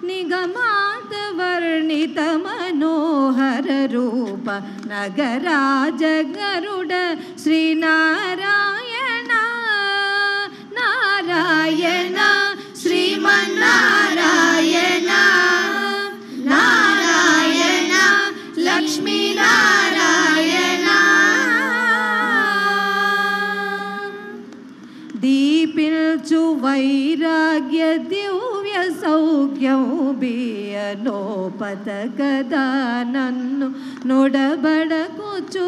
निगमात वर्णित मनोहर रूप नगराज गरुड श्री नारायण नारायण श्रीमन्नारायण नारायण लक्ष्मी नारायण दीपिल्चु वैराग्य दिव्य सौख्यं बियनोपत कदा नन्नु नोडबडकुचु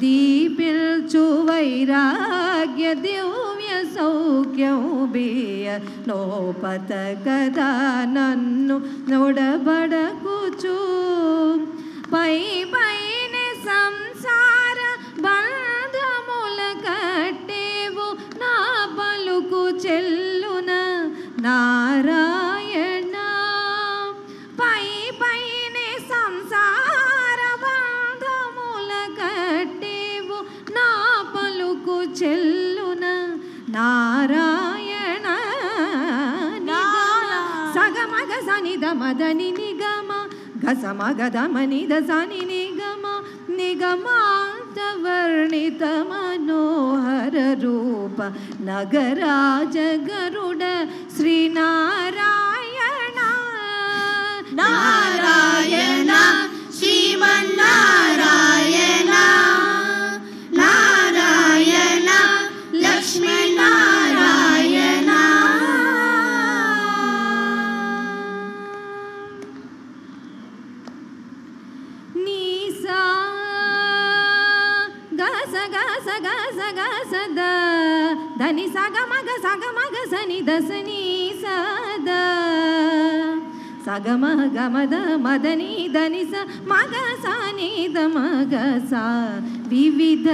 दीपिल्चु वैराग्य दिव्य सौख्यं बियनोपत कदा नन्नु नोडबडकुचु पै पैने संसार बंधमुल कट्टेवु ना पलुकु చెల్లున నారాయణ పై పైనే సంసార బంధముల కట్టేవు నా పలుకు చెల్లున నారాయణ సగమగ సనిద మదని నిగమ గసమగద మనిద సని నిగమ निगमात वर्णित मनोहर रूप नगराज गरुड श्री नारायण नारायण श्रीमन्नारायण नारायण लक्ष्मी नारायण नीसा धनि सगमग सनि दसनी सद सगम गमद मदनी धनि स मग सनि दमग सा विविध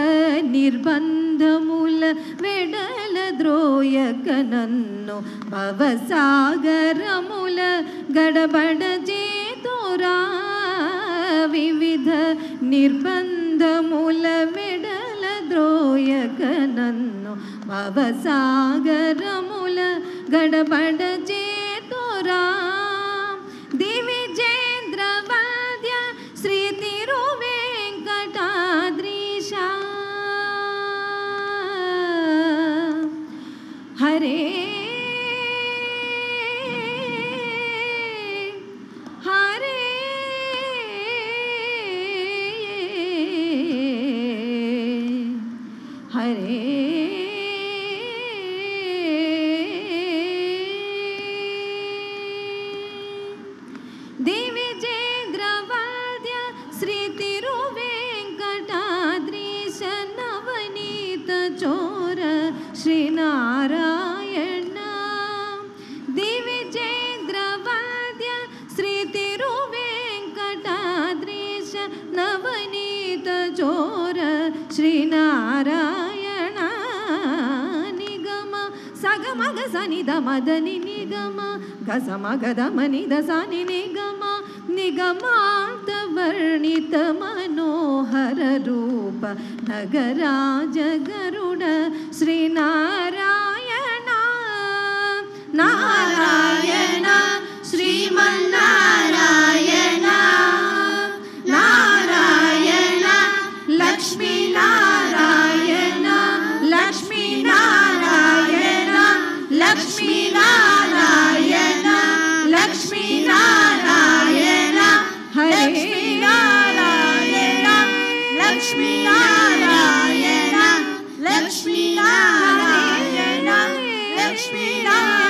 निर्बंधमुल वेडल द्रोयक नन्नु भवसागरमुल गडबड जेतोरा विविध निर्बंधमुल वेडल द्रोयक नन्नु भवसागरमुल गडबड जेतोरा दिविजेन्द्र वद्य श्री तिरुवेंकटाद्रीश हरे हरे दिविजेन्द्रवद्य श्री तिरुवेंकटाद्रीश नवनीत चोर श्री नारायण दिविजेन्द्रवद्य श्री तिरुवेंकटाद्रीश नवनीत चोर श्री नारायण निगम सगमग सनिद मदनि निगम गसमगद मनिद सनि निगम निगमात वर्णित मनोहर रूप नगराज गरुड श्री नारायण नारायण श्रीमन्नारायण नारायण लक्ष्मी नारायण लक्ष्मी नारायण लक्ष्मी नारायण लक्ष्मी नारायण हरे नारायण लक्ष्मी नारायण लक्ष्मी नारायण लक्ष्मी नारायण